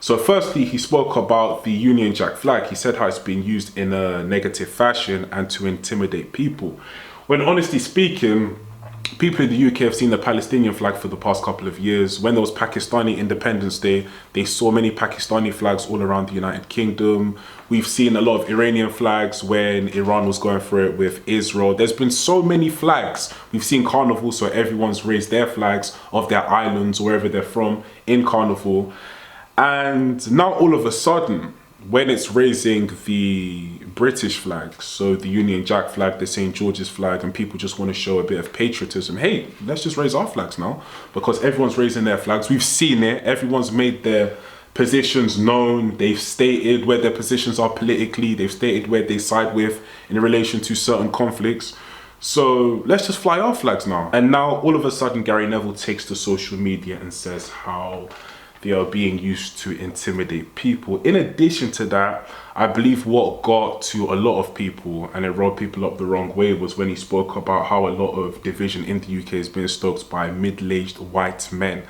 So firstly, he spoke about the Union Jack flag. He said how it's been used in a negative fashion and to intimidate people. When honestly speaking, people in the UK have seen the Palestinian flag for the past couple of years. When there was Pakistani Independence Day, they saw many Pakistani flags all around the United Kingdom. We've seen a lot of Iranian flags when Iran was going for it with Israel. There's been so many flags. We've seen Carnival, so everyone's raised their flags of their islands, wherever they're from, in Carnival. And now all of a sudden, when it's raising the British flag, so the Union Jack flag, the St. George's flag, and people just want to show a bit of patriotism, hey, let's just raise our flags now, because everyone's raising their flags. We've seen it. Everyone's made their positions known. They've stated where their positions are politically. They've stated where they side with in relation to certain conflicts. So let's just fly our flags now. And now all of a sudden, Gary Neville takes to social media and says how they are being used to intimidate people. In addition to that, I believe what got to a lot of people and it rubbed people up the wrong way was when he spoke about how a lot of division in the UK is being stoked by middle-aged white men.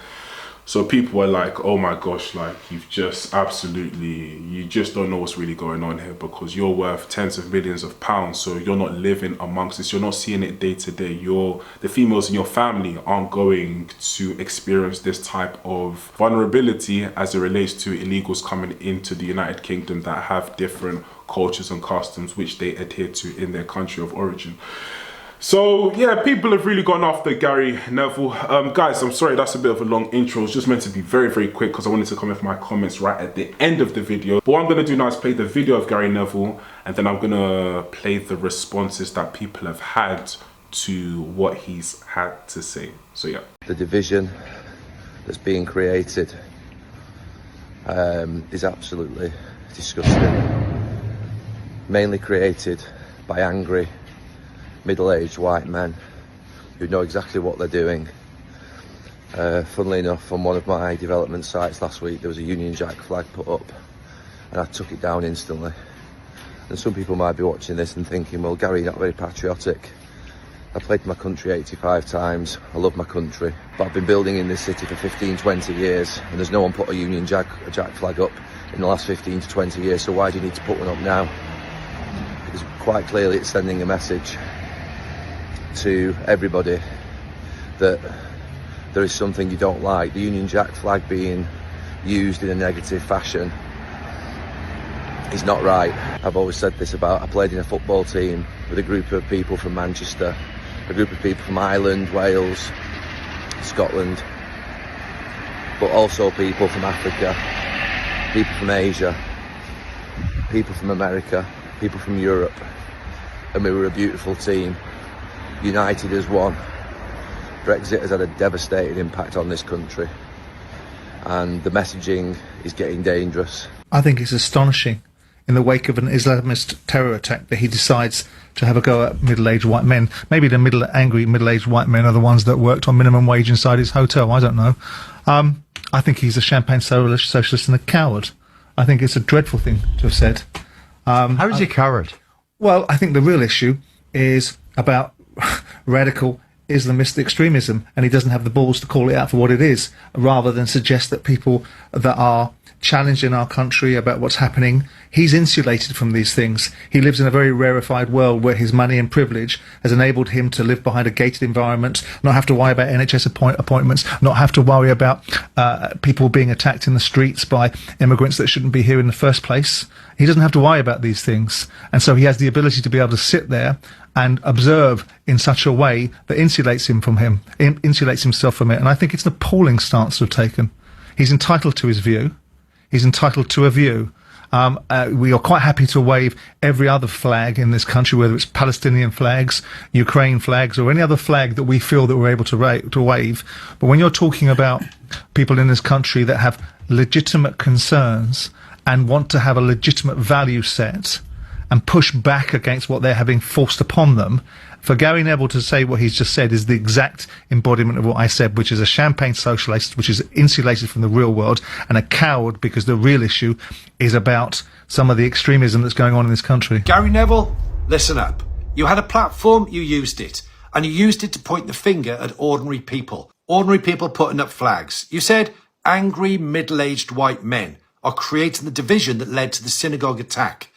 So people were like, oh my gosh, like you just don't know what's really going on here, because you're worth tens of millions of pounds. So you're not living amongst this. You're not seeing it day to day. The females in your family aren't going to experience this type of vulnerability as it relates to illegals coming into the United Kingdom that have different cultures and customs which they adhere to in their country of origin. So yeah, people have really gone after Gary Neville. Guys, I'm sorry, that's a bit of a long intro. It's just meant to be very, very quick because I wanted to come with my comments right at the end of the video. But what I'm going to do now is play the video of Gary Neville, and then I'm going to play the responses that people have had to what he's had to say. So yeah. The division that's being created is absolutely disgusting. Mainly created by angry, middle-aged white men who know exactly what they're doing. Funnily enough, on one of my development sites last week, there was a Union Jack flag put up and I took it down instantly. And some people might be watching this and thinking, well, Gary, you're not very patriotic. I played for my country 85 times. I love my country. But I've been building in this city for 15, 20 years, and there's no one put a Union Jack flag up in the last 15 to 20 years, so why do you need to put one up now? Because quite clearly it's sending a message to everybody that there is something you don't like. The Union Jack flag being used in a negative fashion is not right. I've always said this I played in a football team with a group of people from Manchester, a group of people from Ireland, Wales, Scotland, but also people from Africa, people from Asia, people from America, people from Europe, and we were a beautiful team, united as one. Brexit has had a devastating impact on this country, and the messaging is getting dangerous. I think it's astonishing, in the wake of an Islamist terror attack, that he decides to have a go at middle-aged white men. Maybe the angry middle-aged white men are the ones that worked on minimum wage inside his hotel. I don't know. I think he's a champagne socialist and a coward. I think it's a dreadful thing to have said. How is he a coward? Well, I think the real issue is about radical Islamist extremism, and he doesn't have the balls to call it out for what it is, rather than suggest that people that are challenged in our country about what's happening, he's insulated from these things. He lives in a very rarefied world where his money and privilege has enabled him to live behind a gated environment, not have to worry about NHS appointments, not have to worry about people being attacked in the streets by immigrants that shouldn't be here in the first place. He doesn't have to worry about these things, and so he has the ability to be able to sit there and observe in such a way that insulates himself from it. And I think it's an appalling stance to have taken. He's entitled to his view. He's entitled to a view. We are quite happy to wave every other flag in this country, whether it's Palestinian flags, Ukraine flags, or any other flag that we feel that we're able to wave. But when you're talking about people in this country that have legitimate concerns and want to have a legitimate value set and push back against what they're having forced upon them, for Gary Neville to say what he's just said is the exact embodiment of what I said, which is a champagne socialist, which is insulated from the real world, and a coward, because the real issue is about some of the extremism that's going on in this country. Gary Neville, listen up. You had a platform, you used it. And you used it to point the finger at ordinary people. Ordinary people putting up flags. You said angry middle-aged white men. are creating the division that led to the synagogue attack.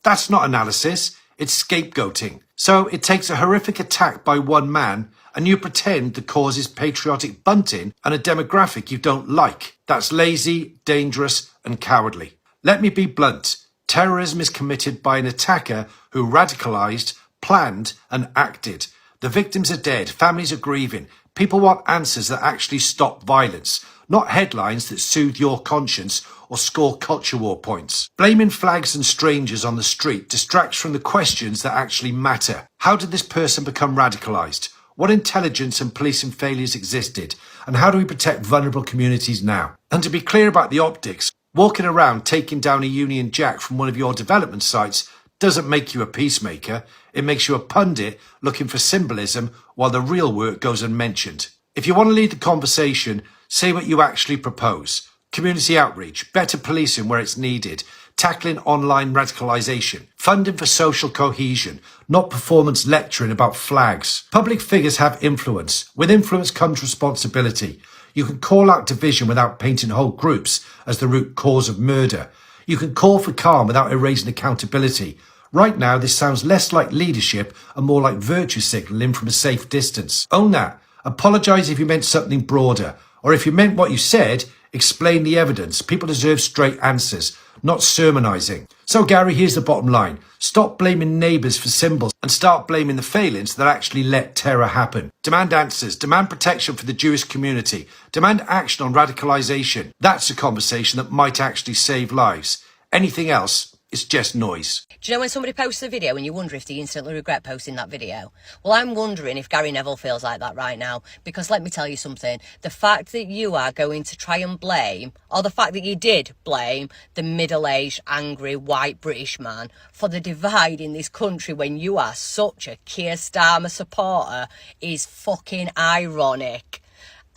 That's not analysis, it's scapegoating. So it takes a horrific attack by one man and you pretend the cause is patriotic bunting and a demographic you don't like. That's lazy, dangerous and cowardly. Let me be blunt. Terrorism is committed by an attacker who radicalised, planned and acted. The victims are dead, families are grieving. People want answers that actually stop violence, not headlines that soothe your conscience or score culture war points. Blaming flags and strangers on the street distracts from the questions that actually matter. How did this person become radicalised? What intelligence and policing failures existed? And how do we protect vulnerable communities now? And to be clear about the optics, walking around taking down a Union Jack from one of your development sites doesn't make you a peacemaker. It makes you a pundit looking for symbolism while the real work goes unmentioned. If you want to lead the conversation, say what you actually propose. Community outreach, better policing where it's needed, tackling online radicalisation, funding for social cohesion, not performance lecturing about flags. Public figures have influence. With influence comes responsibility. You can call out division without painting whole groups as the root cause of murder. You can call for calm without erasing accountability. Right now, this sounds less like leadership and more like virtue signalling from a safe distance. Own that. Apologise if you meant something broader. Or if you meant what you said, explain the evidence. People deserve straight answers, not sermonising. So Gary, here's the bottom line. Stop blaming neighbours for symbols and start blaming the failings that actually let terror happen. Demand answers. Demand protection for the Jewish community. Demand action on radicalisation. That's a conversation that might actually save lives. Anything else is just noise. Do you know when somebody posts a video and you wonder if they instantly regret posting that video? Well, I'm wondering if Gary Neville feels like that right now. Because let me tell you something. The fact that you are going to try and blame, or the fact that you did blame, the middle-aged, angry, white British man for the divide in this country when you are such a Keir Starmer supporter is fucking ironic.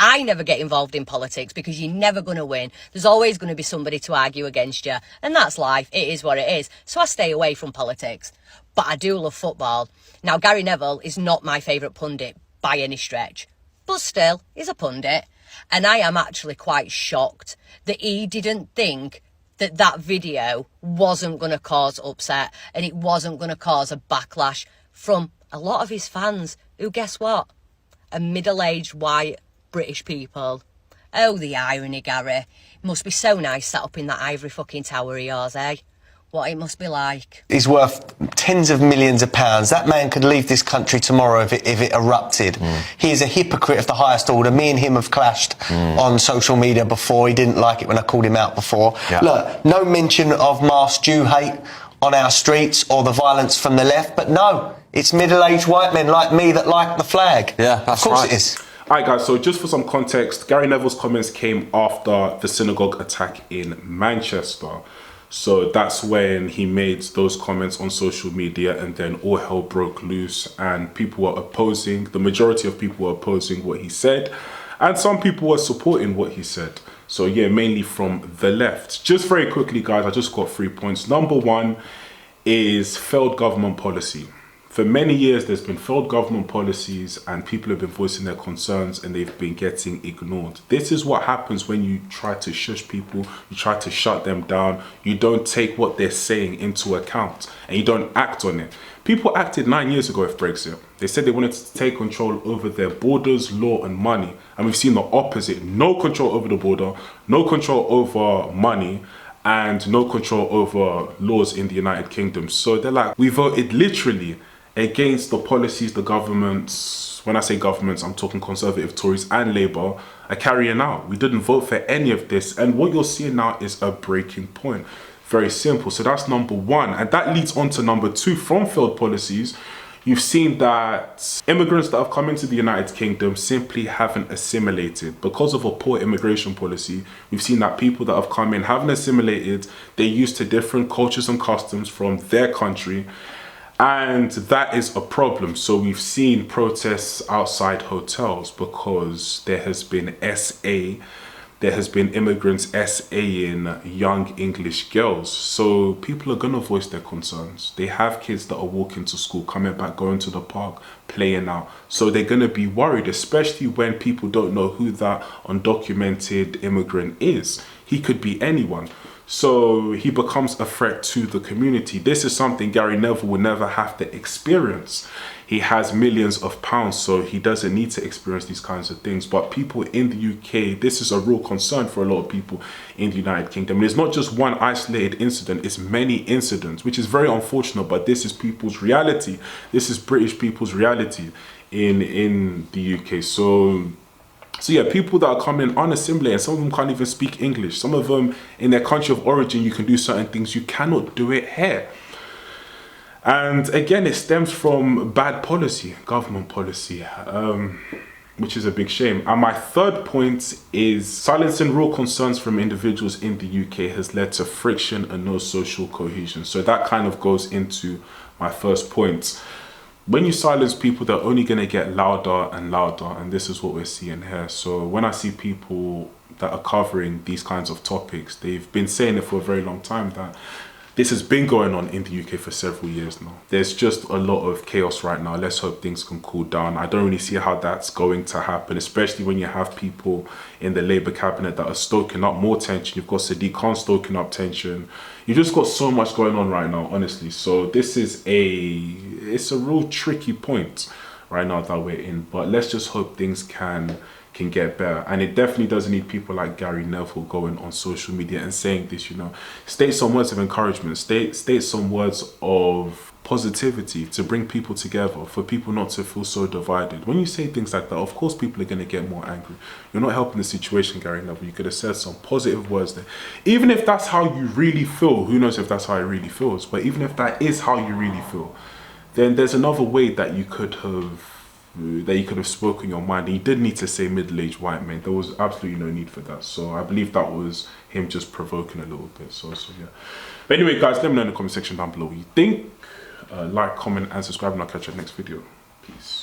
I never get involved in politics because you're never going to win. There's always going to be somebody to argue against you. And that's life. It is what it is. So I stay away from politics. But I do love football. Now, Gary Neville is not my favourite pundit by any stretch. But still, he's a pundit. And I am actually quite shocked that he didn't think that that video wasn't going to cause upset and it wasn't going to cause a backlash from a lot of his fans who, guess what? Are middle-aged white British people. Oh, the irony, Gary. It must be so nice sat up in that ivory fucking tower of yours, eh? What it must be like. He's worth tens of millions of pounds. That man could leave this country tomorrow if it erupted. He is a hypocrite of the highest order. Me and him have clashed on social media before. He didn't like it when I called him out before. Yeah. Look, no mention of mass Jew hate on our streets or the violence from the left, but no, it's middle-aged white men like me that like the flag. Yeah, that's of course right. It is. Alright guys, so just for some context, Gary Neville's comments came after the synagogue attack in Manchester. So that's when he made those comments on social media and then all hell broke loose and people were opposing, the majority of people were opposing what he said and some people were supporting what he said. So yeah, mainly from the left. Just very quickly guys, I just got 3 points. Number one is failed government policy. For many years, there's been failed government policies and people have been voicing their concerns and they've been getting ignored. This is what happens when you try to shush people, you try to shut them down, you don't take what they're saying into account and you don't act on it. People acted 9 years ago with Brexit. They said they wanted to take control over their borders, law and money. And we've seen the opposite. No control over the border, no control over money, and no control over laws in the United Kingdom. So they're like, we voted literally against the policies the governments, when I say governments, I'm talking Conservative, Tories and Labour, are carrying out. We didn't vote for any of this. And what you're seeing now is a breaking point. Very simple. So that's number one. And that leads on to number two. From failed policies, you've seen that immigrants that have come into the United Kingdom simply haven't assimilated. Because of a poor immigration policy, we've seen that people that have come in haven't assimilated. They're used to different cultures and customs from their country. And that is a problem. So we've seen protests outside hotels because there has been immigrants SAing young English girls. So people are going to voice their concerns. They have kids that are walking to school, coming back, going to the park, playing out. So they're going to be worried, especially when people don't know who that undocumented immigrant is. He could be anyone. So he becomes a threat to the community. This is something Gary Neville will never have to experience. He has millions of pounds, so he doesn't need to experience these kinds of things. But people in the UK, this is a real concern for a lot of people in the United Kingdom. And it's not just one isolated incident, it's many incidents, which is very unfortunate, but this is people's reality. This is British people's reality in the UK. So yeah, people that are coming unassimilated, some of them can't even speak English. Some of them in their country of origin, you can do certain things, you cannot do it here. And again, it stems from bad policy, government policy, which is a big shame. And my third point is silencing real concerns from individuals in the UK has led to friction and no social cohesion. So that kind of goes into my first point. When you silence people, they're only going to get louder and louder, and this is what we're seeing here. So when I see people that are covering these kinds of topics, they've been saying it for a very long time that this has been going on in the UK for several years now. There's just a lot of chaos right now. Let's hope things can cool down. I don't really see how that's going to happen, especially when you have people in the Labour cabinet that are stoking up more tension. You've got Sadiq Khan stoking up tension. You've just got so much going on right now, honestly. So this is it's a real tricky point right now that we're in. But let's just hope things can get better. And it definitely doesn't need people like Gary Neville going on social media and saying this, you know. State some words of encouragement, state some words of positivity to bring people together, for people not to feel so divided. When you say things like that, of course people are going to get more angry. You're not helping the situation, Gary Neville. You could have said some positive words there. Even if that's how you really feel, who knows if that's how it really feels, but even if that is how you really feel, then there's another way that you could have spoken your mind. And you did need to say middle-aged white men. There was absolutely no need for that. So I believe that was him just provoking a little bit. So yeah. But anyway, guys, let me know in the comment section down below what you think. Like, comment, and subscribe, and I'll catch you in the next video. Peace.